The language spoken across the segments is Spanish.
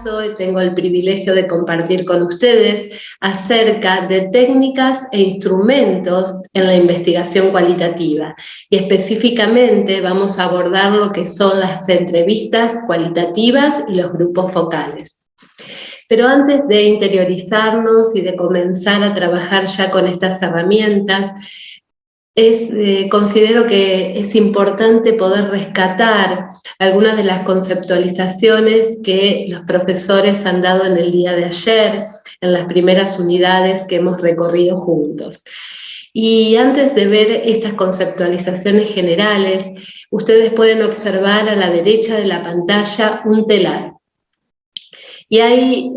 caso tengo el privilegio de compartir con ustedes acerca de técnicas e instrumentos en la investigación cualitativa. Y específicamente vamos a abordar lo que son las entrevistas cualitativas y los grupos focales. Pero antes de interiorizarnos y de comenzar a trabajar ya con estas herramientas, considero que es importante poder rescatar algunas de las conceptualizaciones que los profesores han dado en el día de ayer, en las primeras unidades que hemos recorrido juntos. Y antes de ver estas conceptualizaciones generales, ustedes pueden observar a la derecha de la pantalla un telar. Y hay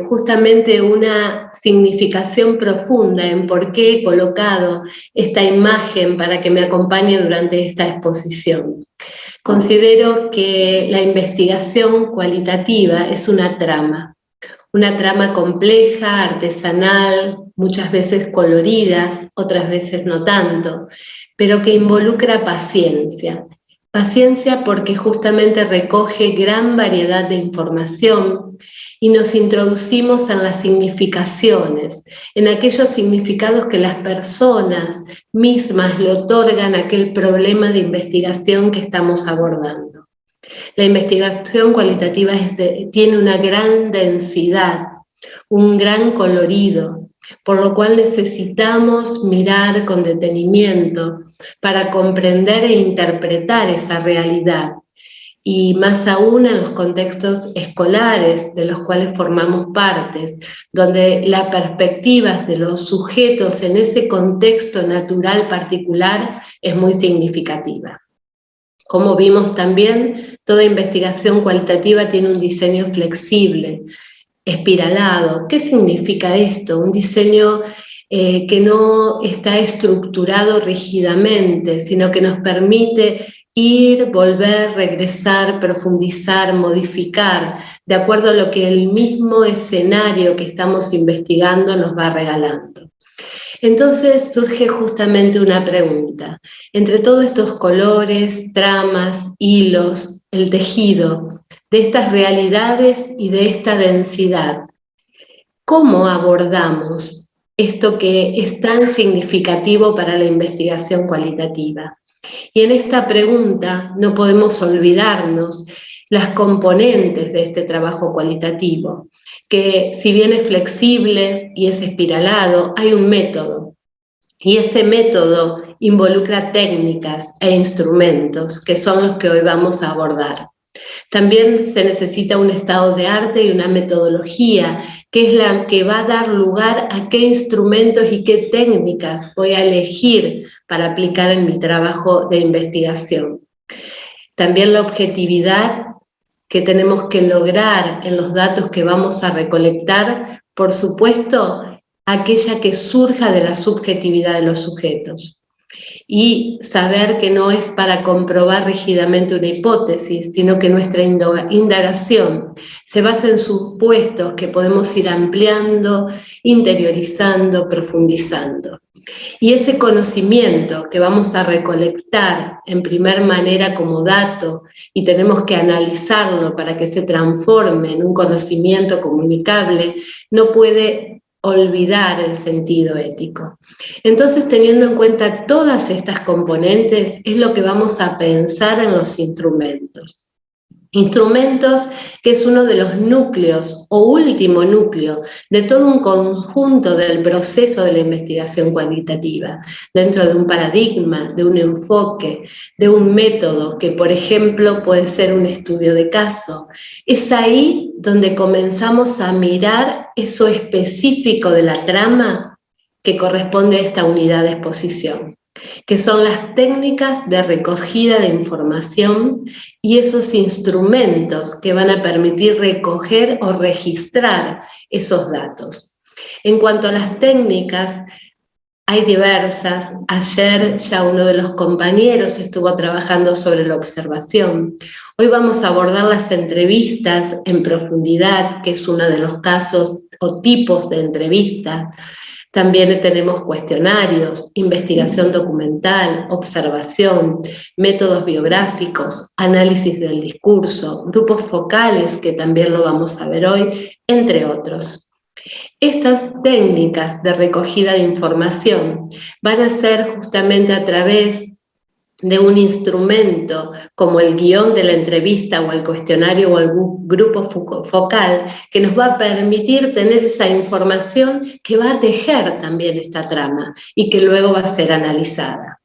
justamente una significación profunda en por qué he colocado esta imagen para que me acompañe durante esta exposición. Considero que la investigación cualitativa es una trama compleja, artesanal, muchas veces coloridas, otras veces no tanto, pero que involucra paciencia. Paciencia porque justamente recoge gran variedad de información y nos introducimos en las significaciones, en aquellos significados que las personas mismas le otorgan a aquel problema de investigación que estamos abordando. La investigación cualitativa tiene una gran densidad, un gran colorido, por lo cual necesitamos mirar con detenimiento para comprender e interpretar esa realidad, y más aún en los contextos escolares de los cuales formamos partes, donde las perspectivas de los sujetos en ese contexto natural particular es muy significativa. Como vimos también, toda investigación cualitativa tiene un diseño flexible, espiralado. ¿Qué significa esto? Un diseño que no está estructurado rígidamente, sino que nos permite ir, volver, regresar, profundizar, modificar, de acuerdo a lo que el mismo escenario que estamos investigando nos va regalando. Entonces surge justamente una pregunta. Entre todos estos colores, tramas, hilos, el tejido de estas realidades y de esta densidad, ¿cómo abordamos esto que es tan significativo para la investigación cualitativa? Y en esta pregunta no podemos olvidarnos las componentes de este trabajo cualitativo, que si bien es flexible y es espiralado, hay un método. Y ese método involucra técnicas e instrumentos, que son los que hoy vamos a abordar. También se necesita un estado de arte y una metodología, que es la que va a dar lugar a qué instrumentos y qué técnicas voy a elegir para aplicar en mi trabajo de investigación. También la objetividad que tenemos que lograr en los datos que vamos a recolectar, por supuesto, aquella que surja de la subjetividad de los sujetos. Y saber que no es para comprobar rígidamente una hipótesis, sino que nuestra indagación se basa en supuestos que podemos ir ampliando, interiorizando, profundizando. Y ese conocimiento que vamos a recolectar en primer manera como dato y tenemos que analizarlo para que se transforme en un conocimiento comunicable, no puede olvidar el sentido ético. Entonces, teniendo en cuenta todas estas componentes, es lo que vamos a pensar en los instrumentos. Instrumentos que es uno de los núcleos o último núcleo de todo un conjunto del proceso de la investigación cualitativa, dentro de un paradigma, de un enfoque, de un método que, por ejemplo, puede ser un estudio de caso. Es ahí donde comenzamos a mirar eso específico de la trama que corresponde a esta unidad de exposición, que son las técnicas de recogida de información y esos instrumentos que van a permitir recoger o registrar esos datos. En cuanto a las técnicas, hay diversas. Ayer ya uno de los compañeros estuvo trabajando sobre la observación. Hoy vamos a abordar las entrevistas en profundidad, que es uno de los casos o tipos de entrevistas. También tenemos cuestionarios, investigación documental, observación, métodos biográficos, análisis del discurso, grupos focales, que también lo vamos a ver hoy, entre otros. Estas técnicas de recogida de información van a ser justamente a través de un instrumento como el guión de la entrevista o el cuestionario o el grupo focal, que nos va a permitir tener esa información que va a tejer también esta trama y que luego va a ser analizada.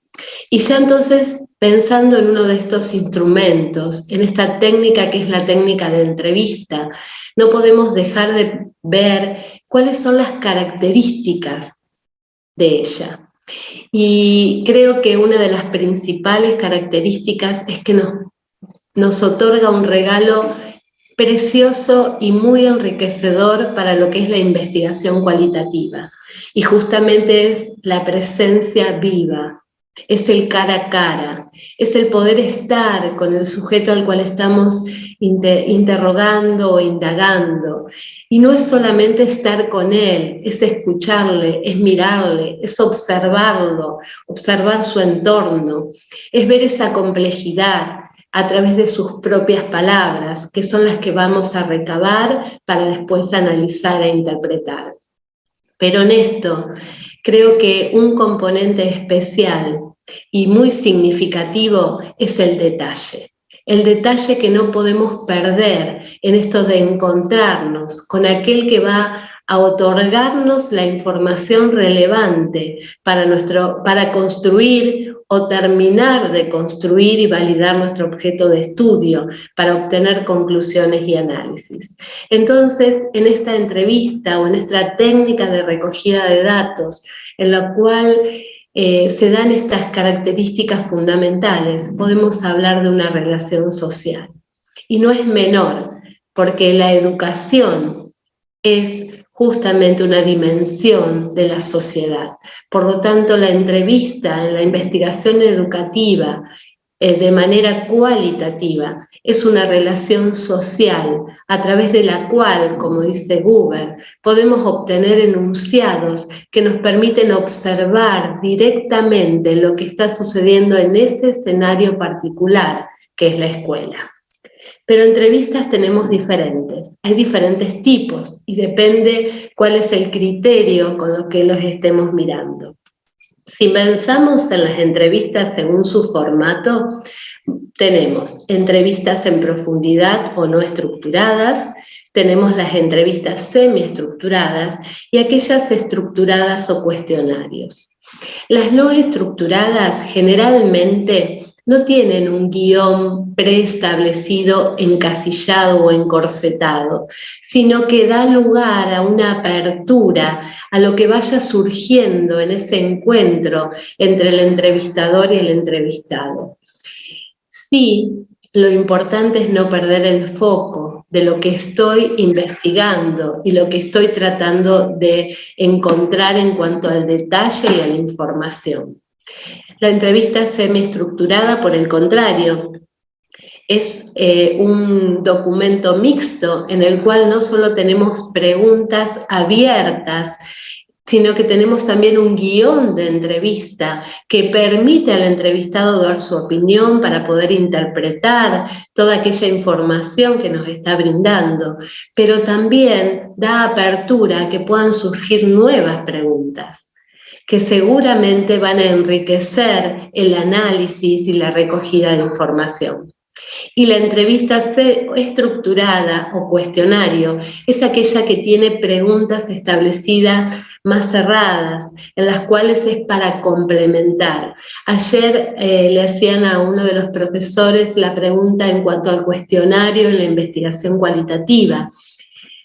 Y ya entonces, pensando en uno de estos instrumentos, en esta técnica que es la técnica de entrevista, no podemos dejar de ver cuáles son las características de ella. Y creo que una de las principales características es que nos otorga un regalo precioso y muy enriquecedor para lo que es la investigación cualitativa. Y justamente es la presencia viva, es el cara a cara, es el poder estar con el sujeto al cual estamos interrogando o indagando. Y no es solamente estar con él, es escucharle, es mirarle, es observarlo, observar su entorno, es ver esa complejidad a través de sus propias palabras, que son las que vamos a recabar para después analizar e interpretar. Pero en esto creo que un componente especial y muy significativo es el detalle. El detalle que no podemos perder en esto de encontrarnos con aquel que va a otorgarnos la información relevante para construir o terminar de construir y validar nuestro objeto de estudio, para obtener conclusiones y análisis. Entonces, en esta entrevista o en esta técnica de recogida de datos, en la cual se dan estas características fundamentales, podemos hablar de una relación social. Y no es menor, porque la educación es justamente una dimensión de la sociedad. Por lo tanto, la entrevista en la investigación educativa de manera cualitativa es una relación social a través de la cual, como dice Buber, podemos obtener enunciados que nos permiten observar directamente lo que está sucediendo en ese escenario particular que es la escuela. Pero entrevistas tenemos diferentes, hay diferentes tipos y depende cuál es el criterio con lo que los estemos mirando. Si pensamos en las entrevistas según su formato, tenemos entrevistas en profundidad o no estructuradas, tenemos las entrevistas semiestructuradas y aquellas estructuradas o cuestionarios. Las no estructuradas generalmente no tienen un guión preestablecido, encasillado o encorsetado, sino que da lugar a una apertura a lo que vaya surgiendo en ese encuentro entre el entrevistador y el entrevistado. Sí, lo importante es no perder el foco de lo que estoy investigando y lo que estoy tratando de encontrar en cuanto al detalle y a la información. La entrevista semiestructurada, por el contrario, es un documento mixto en el cual no solo tenemos preguntas abiertas, sino que tenemos también un guión de entrevista que permite al entrevistado dar su opinión para poder interpretar toda aquella información que nos está brindando, pero también da apertura a que puedan surgir nuevas preguntas que seguramente van a enriquecer el análisis y la recogida de información. Y la entrevista estructurada o cuestionario es aquella que tiene preguntas establecidas más cerradas, en las cuales es para complementar. Ayer le hacían a uno de los profesores la pregunta en cuanto al cuestionario en la investigación cualitativa.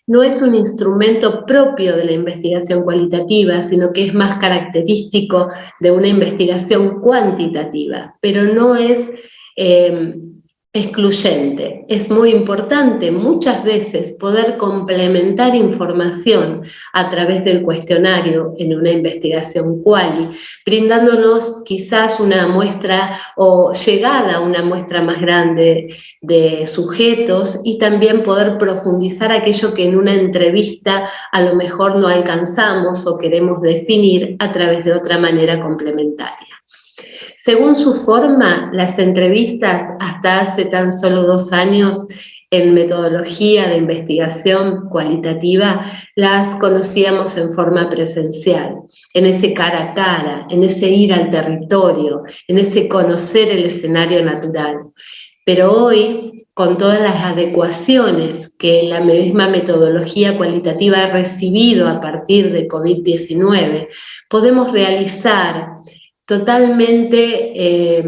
No es un instrumento propio de la investigación cualitativa, sino que es más característico de una investigación cuantitativa, pero no es excluyente. Es muy importante muchas veces poder complementar información a través del cuestionario en una investigación quali, brindándonos quizás una muestra o llegada a una muestra más grande de sujetos y también poder profundizar aquello que en una entrevista a lo mejor no alcanzamos o queremos definir a través de otra manera complementaria. Según su forma, las entrevistas hasta hace tan solo 2 años en metodología de investigación cualitativa las conocíamos en forma presencial, en ese cara a cara, en ese ir al territorio, en ese conocer el escenario natural. Pero hoy, con todas las adecuaciones que la misma metodología cualitativa ha recibido a partir de COVID-19, podemos realizar totalmente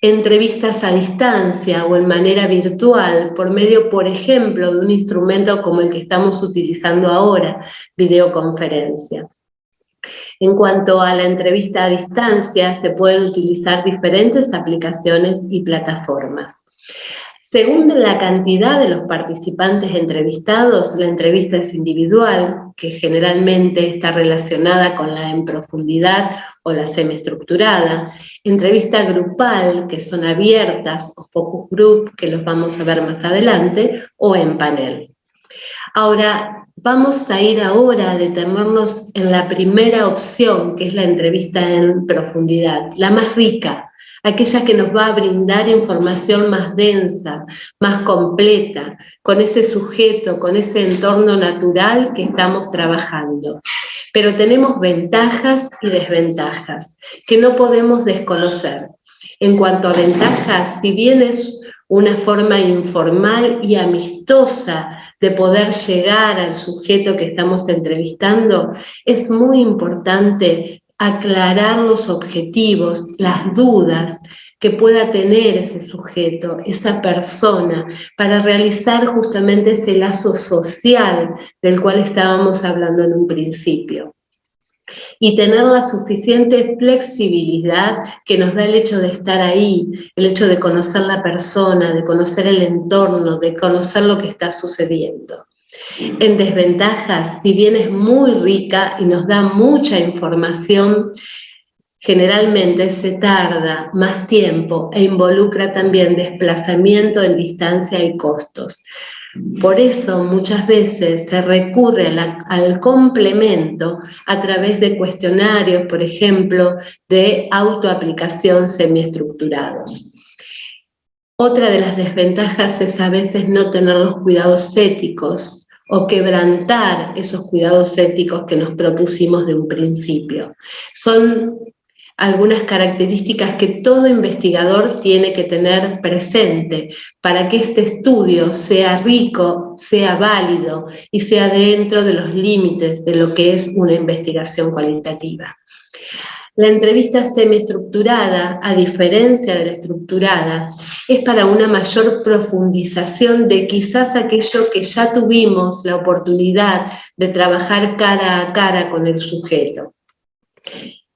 entrevistas a distancia o en manera virtual, por medio, por ejemplo, de un instrumento como el que estamos utilizando ahora, videoconferencia. En cuanto a la entrevista a distancia, se pueden utilizar diferentes aplicaciones y plataformas. Según la cantidad de los participantes entrevistados, la entrevista es individual, que generalmente está relacionada con la en profundidad o la semiestructurada, entrevista grupal, que son abiertas, o focus group, que los vamos a ver más adelante, o en panel. Ahora, vamos a ir ahora a detenernos en la primera opción, que es la entrevista en profundidad, la más rica, aquella que nos va a brindar información más densa, más completa, con ese sujeto, con ese entorno natural que estamos trabajando. Pero tenemos ventajas y desventajas que no podemos desconocer. En cuanto a ventajas, si bien es una forma informal y amistosa de poder llegar al sujeto que estamos entrevistando, es muy importante aclarar los objetivos, las dudas que pueda tener ese sujeto, esa persona, para realizar justamente ese lazo social del cual estábamos hablando en un principio. Y tener la suficiente flexibilidad que nos da el hecho de estar ahí, el hecho de conocer la persona, de conocer el entorno, de conocer lo que está sucediendo. En desventajas, si bien es muy rica y nos da mucha información, generalmente se tarda más tiempo e involucra también desplazamiento en distancia y costos. Por eso muchas veces se recurre al complemento a través de cuestionarios, por ejemplo, de autoaplicación semiestructurados. Otra de las desventajas es a veces no tener los cuidados éticos o quebrantar esos cuidados éticos que nos propusimos de un principio. Son algunas características que todo investigador tiene que tener presente para que este estudio sea rico, sea válido y sea dentro de los límites de lo que es una investigación cualitativa. La entrevista semiestructurada, a diferencia de la estructurada, es para una mayor profundización de quizás aquello que ya tuvimos la oportunidad de trabajar cara a cara con el sujeto.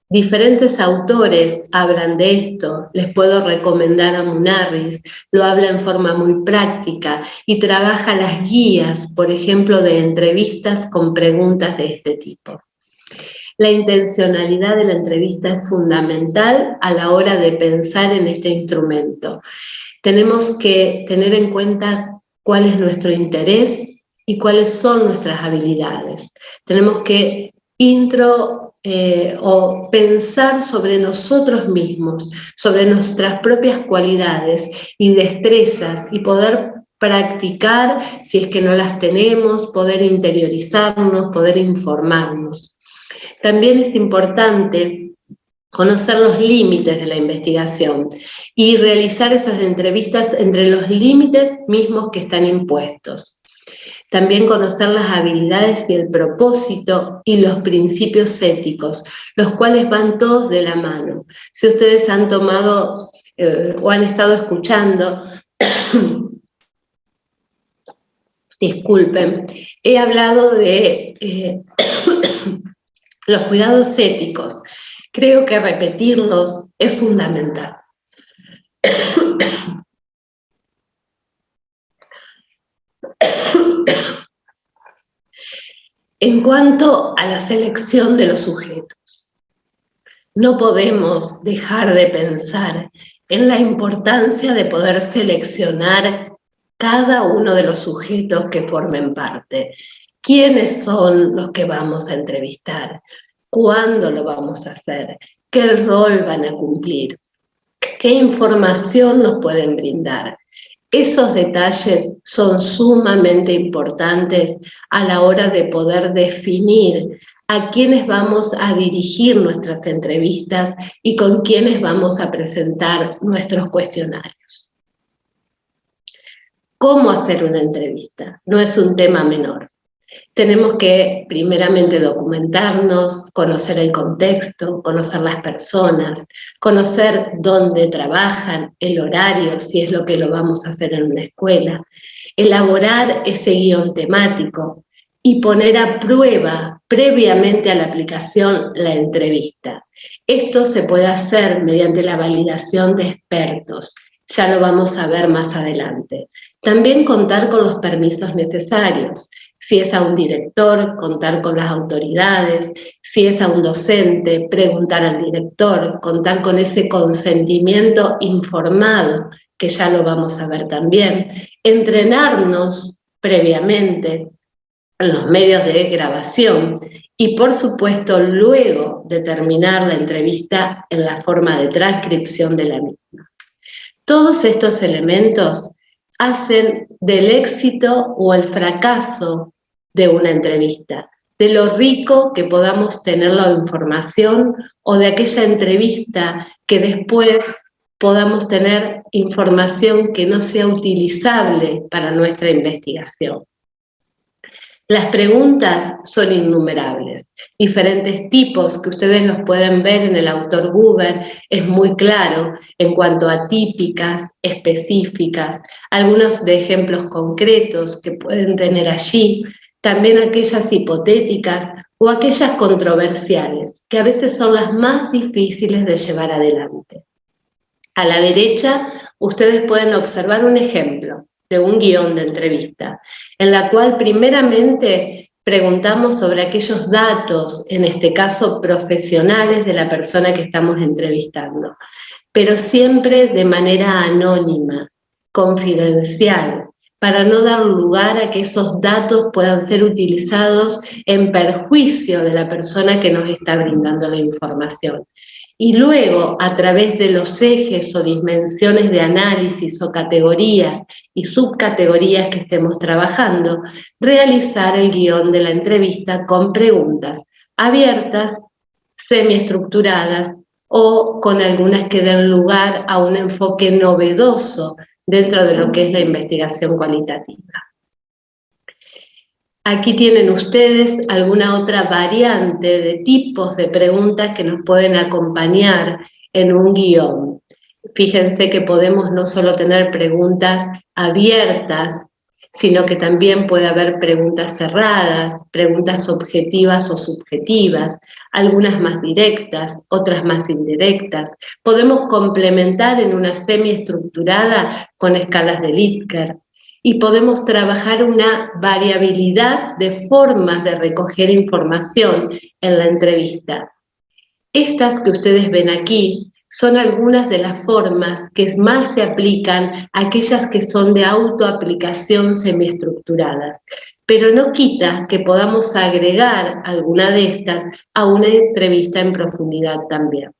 Diferentes autores hablan de esto, les puedo recomendar a Munarriz, lo habla en forma muy práctica y trabaja las guías, por ejemplo, de entrevistas con preguntas de este tipo. La intencionalidad de la entrevista es fundamental a la hora de pensar en este instrumento. Tenemos que tener en cuenta cuál es nuestro interés y cuáles son nuestras habilidades. Tenemos que o pensar sobre nosotros mismos, sobre nuestras propias cualidades y destrezas y poder practicar, si es que no las tenemos, poder interiorizarnos, poder informarnos. También es importante conocer los límites de la investigación y realizar esas entrevistas entre los límites mismos que están impuestos. También conocer las habilidades y el propósito y los principios éticos, los cuales van todos de la mano. Si ustedes han tomado o han estado escuchando, disculpen, he hablado de los cuidados éticos. Creo que repetirlos es fundamental. En cuanto a la selección de los sujetos, no podemos dejar de pensar en la importancia de poder seleccionar cada uno de los sujetos que formen parte. ¿Quiénes son los que vamos a entrevistar? ¿Cuándo lo vamos a hacer? ¿Qué rol van a cumplir? ¿Qué información nos pueden brindar? Esos detalles son sumamente importantes a la hora de poder definir a quiénes vamos a dirigir nuestras entrevistas y con quiénes vamos a presentar nuestros cuestionarios. ¿Cómo hacer una entrevista? No es un tema menor. Tenemos que primeramente documentarnos, conocer el contexto, conocer las personas, conocer dónde trabajan, el horario, si es lo que lo vamos a hacer en una escuela, elaborar ese guión temático y poner a prueba previamente a la aplicación la entrevista. Esto se puede hacer mediante la validación de expertos, ya lo vamos a ver más adelante. También contar con los permisos necesarios. Si es a un director, contar con las autoridades, si es a un docente, preguntar al director, contar con ese consentimiento informado, que ya lo vamos a ver también, entrenarnos previamente en los medios de grabación y, por supuesto, luego de terminar la entrevista en la forma de transcripción de la misma. Todos estos elementos hacen del éxito o el fracaso de una entrevista, de lo rico que podamos tener la información o de aquella entrevista que después podamos tener información que no sea utilizable para nuestra investigación. Las preguntas son innumerables, diferentes tipos que ustedes los pueden ver en el autor Buber, es muy claro en cuanto a típicas, específicas, algunos de ejemplos concretos que pueden tener allí, también aquellas hipotéticas o aquellas controversiales, que a veces son las más difíciles de llevar adelante. A la derecha, ustedes pueden observar un ejemplo de un guión de entrevista, en la cual primeramente preguntamos sobre aquellos datos, en este caso profesionales de la persona que estamos entrevistando, pero siempre de manera anónima, confidencial, para no dar lugar a que esos datos puedan ser utilizados en perjuicio de la persona que nos está brindando la información. Y luego, a través de los ejes o dimensiones de análisis o categorías y subcategorías que estemos trabajando, realizar el guión de la entrevista con preguntas abiertas, semiestructuradas o con algunas que den lugar a un enfoque novedoso dentro de lo que es la investigación cualitativa. Aquí tienen ustedes alguna otra variante de tipos de preguntas que nos pueden acompañar en un guión. Fíjense que podemos no solo tener preguntas abiertas, sino que también puede haber preguntas cerradas, preguntas objetivas o subjetivas, algunas más directas, otras más indirectas. Podemos complementar en una semiestructurada con escalas de Likert. Y podemos trabajar una variabilidad de formas de recoger información en la entrevista. Estas que ustedes ven aquí son algunas de las formas que más se aplican a aquellas que son de autoaplicación semiestructuradas, pero no quita que podamos agregar alguna de estas a una entrevista en profundidad también.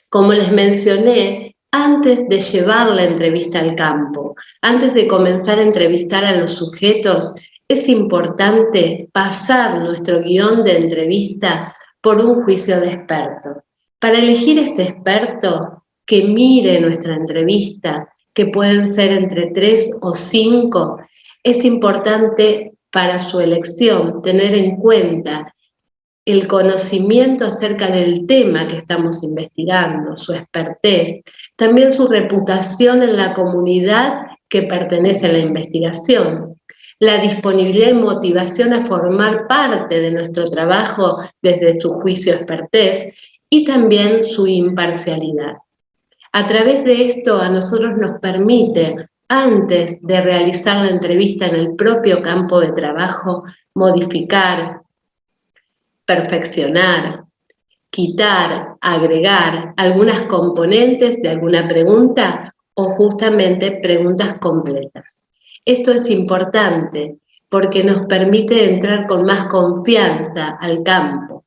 Como les mencioné, antes de llevar la entrevista al campo, antes de comenzar a entrevistar a los sujetos, es importante pasar nuestro guión de entrevista por un juicio de experto. Para elegir este experto que mire nuestra entrevista, que pueden ser entre 3 o 5, es importante para su elección tener en cuenta el conocimiento acerca del tema que estamos investigando, su expertez, también su reputación en la comunidad que pertenece a la investigación, la disponibilidad y motivación a formar parte de nuestro trabajo desde su juicio expertez y también su imparcialidad. A través de esto a nosotros nos permite antes de realizar la entrevista en el propio campo de trabajo, modificar, perfeccionar, quitar, agregar algunas componentes de alguna pregunta o justamente preguntas completas. Esto es importante porque nos permite entrar con más confianza al campo.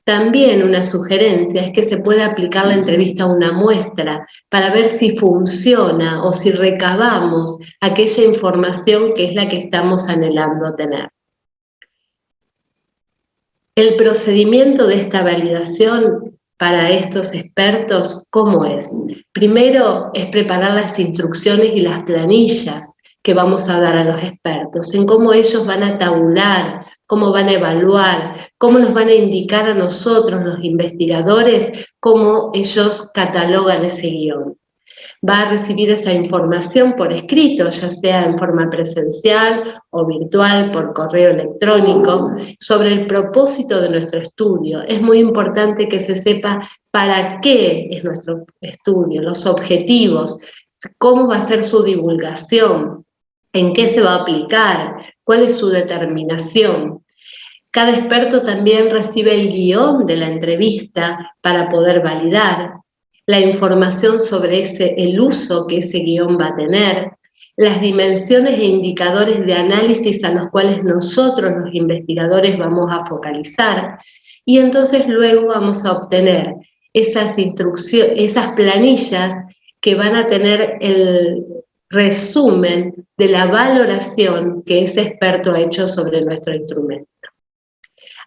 También una sugerencia es que se pueda aplicar la entrevista a una muestra para ver si funciona o si recabamos aquella información que es la que estamos anhelando tener. El procedimiento de esta validación para estos expertos, ¿cómo es? Primero es preparar las instrucciones y las planillas que vamos a dar a los expertos, en cómo ellos van a tabular, cómo van a evaluar, cómo nos van a indicar a nosotros, los investigadores, cómo ellos catalogan ese guión. Va a recibir esa información por escrito, ya sea en forma presencial o virtual, por correo electrónico, sobre el propósito de nuestro estudio. Es muy importante que se sepa para qué es nuestro estudio, los objetivos, cómo va a ser su divulgación, en qué se va a aplicar, cuál es su determinación. Cada experto también recibe el guión de la entrevista para poder validar la información sobre el uso que ese guión va a tener, las dimensiones e indicadores de análisis a los cuales nosotros los investigadores vamos a focalizar, y entonces luego vamos a obtener esas instrucciones, esas planillas que van a tener el resumen de la valoración que ese experto ha hecho sobre nuestro instrumento.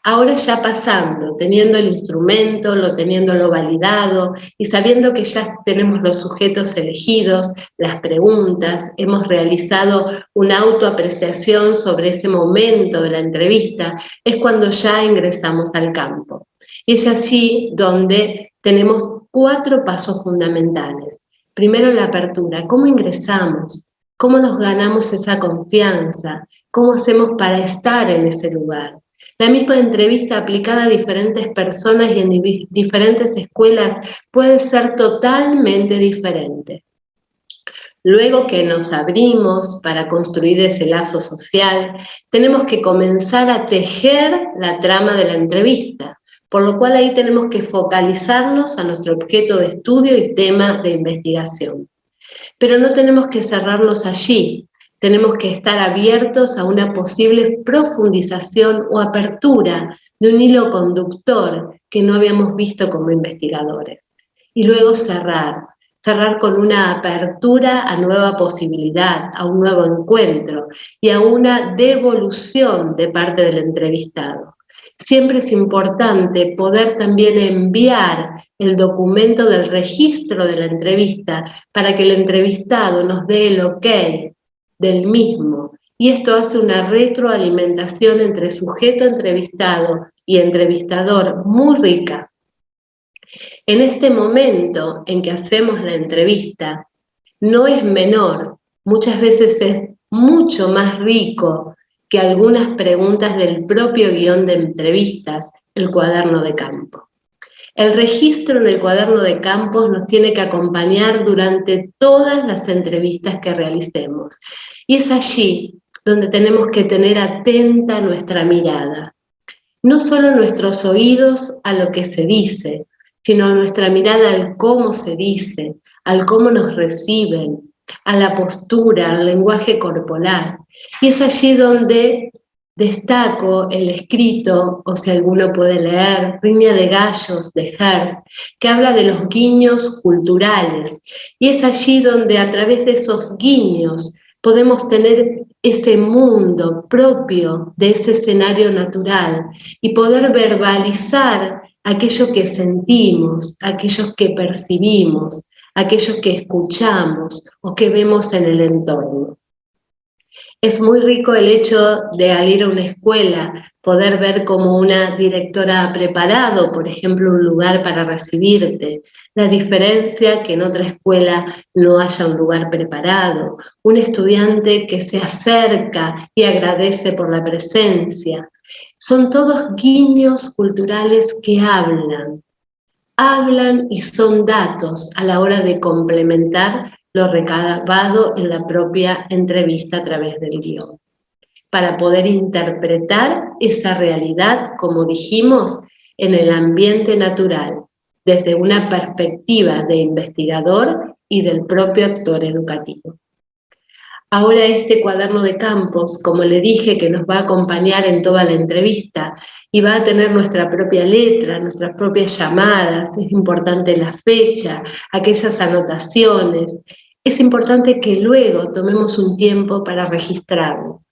Ahora ya pasando, teniendo el instrumento, teniéndolo validado y sabiendo que ya tenemos los sujetos elegidos, las preguntas, hemos realizado una autoapreciación sobre ese momento de la entrevista, es cuando ya ingresamos al campo. Y es así donde tenemos 4 pasos fundamentales. Primero, la apertura. ¿Cómo ingresamos? ¿Cómo nos ganamos esa confianza? ¿Cómo hacemos para estar en ese lugar? La misma entrevista aplicada a diferentes personas y en diferentes escuelas puede ser totalmente diferente. Luego que nos abrimos para construir ese lazo social, tenemos que comenzar a tejer la trama de la entrevista, por lo cual ahí tenemos que focalizarnos a nuestro objeto de estudio y tema de investigación. Pero no tenemos que cerrarnos allí. Tenemos que estar abiertos a una posible profundización o apertura de un hilo conductor que no habíamos visto como investigadores. Y luego cerrar con una apertura a nueva posibilidad, a un nuevo encuentro y a una devolución de parte del entrevistado. Siempre es importante poder también enviar el documento del registro de la entrevista para que el entrevistado nos dé el ok del mismo. Y esto hace una retroalimentación entre sujeto entrevistado y entrevistador muy rica. En este momento en que hacemos la entrevista, no es menor, muchas veces es mucho más rico que algunas preguntas del propio guión de entrevistas, el cuaderno de campo. El registro en el cuaderno de campos nos tiene que acompañar durante todas las entrevistas que realicemos. Y es allí donde tenemos que tener atenta nuestra mirada. No solo nuestros oídos a lo que se dice, sino nuestra mirada al cómo se dice, al cómo nos reciben, a la postura, al lenguaje corporal. Y es allí donde destaco el escrito, o si alguno puede leer, Riña de Gallos de Hertz, que habla de los guiños culturales. Y es allí donde a través de esos guiños podemos tener ese mundo propio de ese escenario natural y poder verbalizar aquello que sentimos, aquello que percibimos, aquello que escuchamos o que vemos en el entorno. Es muy rico el hecho de al ir a una escuela poder ver cómo una directora ha preparado, por ejemplo, un lugar para recibirte. La diferencia que en otra escuela no haya un lugar preparado. Un estudiante que se acerca y agradece por la presencia. Son todos guiños culturales que hablan y son datos a la hora de complementar lo recabado en la propia entrevista a través del guión, para poder interpretar esa realidad, como dijimos, en el ambiente natural, desde una perspectiva de investigador y del propio actor educativo. Ahora este cuaderno de campos, como le dije, que nos va a acompañar en toda la entrevista y va a tener nuestra propia letra, nuestras propias llamadas, es importante la fecha, aquellas anotaciones. Es importante que luego tomemos un tiempo para registrarlo.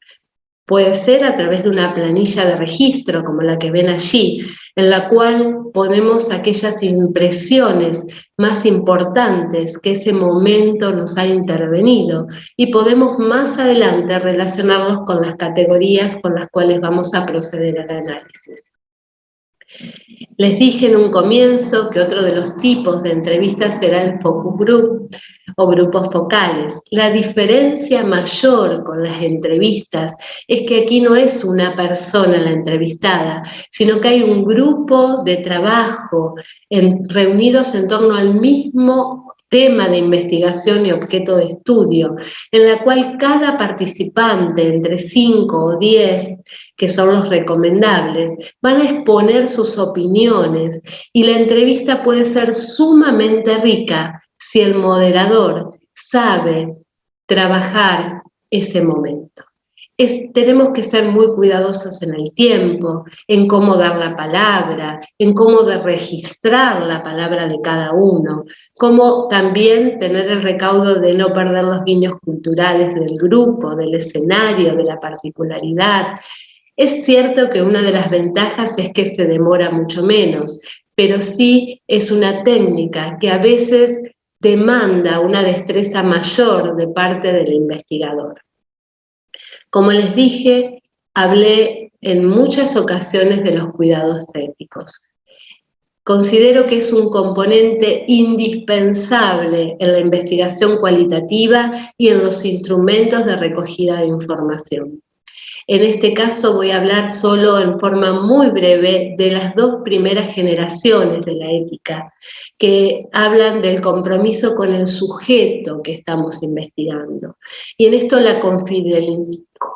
Puede ser a través de una planilla de registro, como la que ven allí, en la cual ponemos aquellas impresiones más importantes que ese momento nos ha intervenido y podemos más adelante relacionarlos con las categorías con las cuales vamos a proceder al análisis. Les dije en un comienzo que otro de los tipos de entrevistas será el focus group o grupos focales. La diferencia mayor con las entrevistas es que aquí no es una persona la entrevistada, sino que hay un grupo de trabajo reunidos en torno al mismo tema de investigación y objeto de estudio, en la cual cada participante, entre 5 o 10, que son los recomendables, van a exponer sus opiniones y la entrevista puede ser sumamente rica si el moderador sabe trabajar ese momento. Tenemos que ser muy cuidadosos en el tiempo, en cómo dar la palabra, en cómo registrar la palabra de cada uno, cómo también tener el recaudo de no perder los guiños culturales del grupo, del escenario, de la particularidad. Es cierto que una de las ventajas es que se demora mucho menos, pero sí es una técnica que a veces demanda una destreza mayor de parte del investigador. Como les dije, hablé en muchas ocasiones de los cuidados éticos. Considero que es un componente indispensable en la investigación cualitativa y en los instrumentos de recogida de información. En este caso voy a hablar solo en forma muy breve de las 2 primeras generaciones de la ética, que hablan del compromiso con el sujeto que estamos investigando. Y en esto la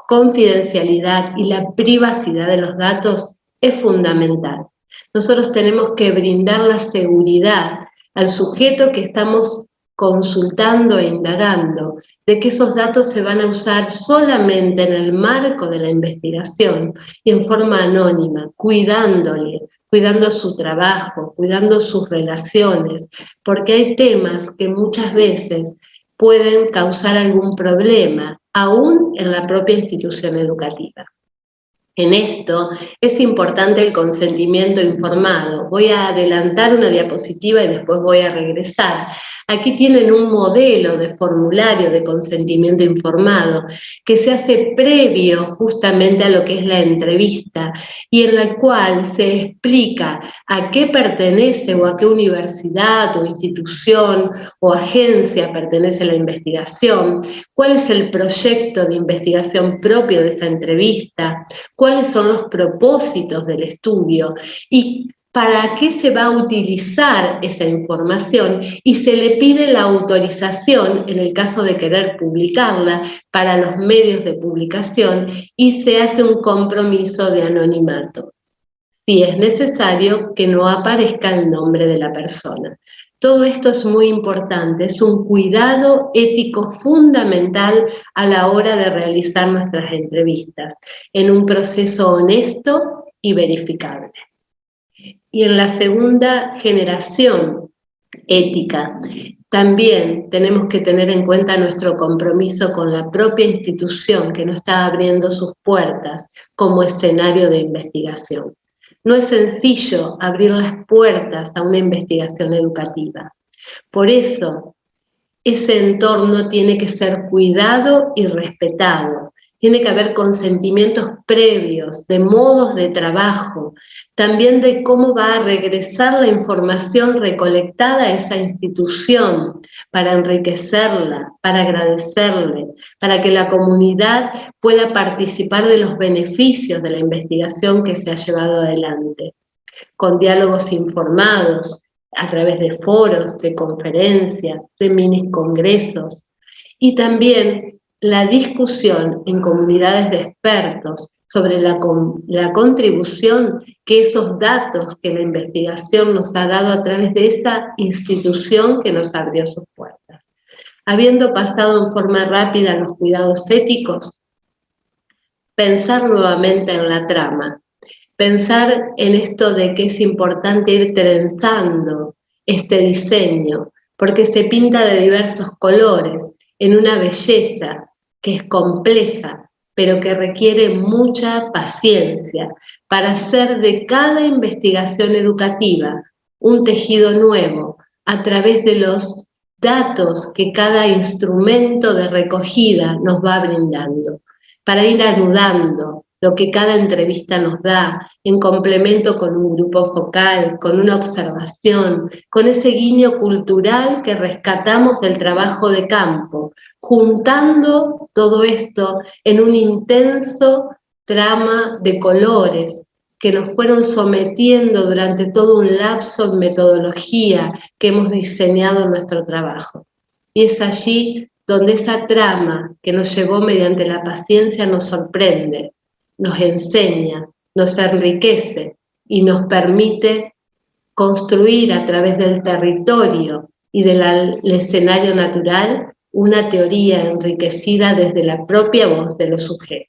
confidencialidad y la privacidad de los datos es fundamental. Nosotros tenemos que brindar la seguridad al sujeto que estamos consultando e indagando, de que esos datos se van a usar solamente en el marco de la investigación y en forma anónima, cuidando su trabajo, cuidando sus relaciones, porque hay temas que muchas veces pueden causar algún problema, aún en la propia institución educativa. En esto es importante el consentimiento informado. Voy a adelantar una diapositiva y después voy a regresar. Aquí tienen un modelo de formulario de consentimiento informado que se hace previo justamente a lo que es la entrevista y en la cual se explica a qué pertenece o a qué universidad o institución o agencia pertenece la investigación, cuál es el proyecto de investigación propio de esa entrevista, cuáles son los propósitos del estudio y para qué se va a utilizar esa información y se le pide la autorización en el caso de querer publicarla para los medios de publicación y se hace un compromiso de anonimato, si es necesario que no aparezca el nombre de la persona. Todo esto es muy importante, es un cuidado ético fundamental a la hora de realizar nuestras entrevistas, en un proceso honesto y verificable. Y en la segunda generación ética, también tenemos que tener en cuenta nuestro compromiso con la propia institución que nos está abriendo sus puertas como escenario de investigación. No es sencillo abrir las puertas a una investigación educativa. Por eso, ese entorno tiene que ser cuidado y respetado. Tiene que haber consentimientos previos, de modos de trabajo, también de cómo va a regresar la información recolectada a esa institución para enriquecerla, para agradecerle, para que la comunidad pueda participar de los beneficios de la investigación que se ha llevado adelante, con diálogos informados, a través de foros, de conferencias, de mini congresos, y también la discusión en comunidades de expertos sobre la contribución que esos datos que la investigación nos ha dado a través de esa institución que nos abrió sus puertas. Habiendo pasado en forma rápida los cuidados éticos, pensar nuevamente en la trama, pensar en esto de que es importante ir trenzando este diseño, porque se pinta de diversos colores, en una belleza que es compleja, pero que requiere mucha paciencia para hacer de cada investigación educativa un tejido nuevo a través de los datos que cada instrumento de recogida nos va brindando, para ir anudando lo que cada entrevista nos da, en complemento con un grupo focal, con una observación, con ese guiño cultural que rescatamos del trabajo de campo, juntando todo esto en un intenso trama de colores que nos fueron sometiendo durante todo un lapso en metodología que hemos diseñado en nuestro trabajo. Y es allí donde esa trama que nos llevó mediante la paciencia nos sorprende, nos enseña, nos enriquece y nos permite construir a través del territorio y del escenario natural una teoría enriquecida desde la propia voz de los sujetos.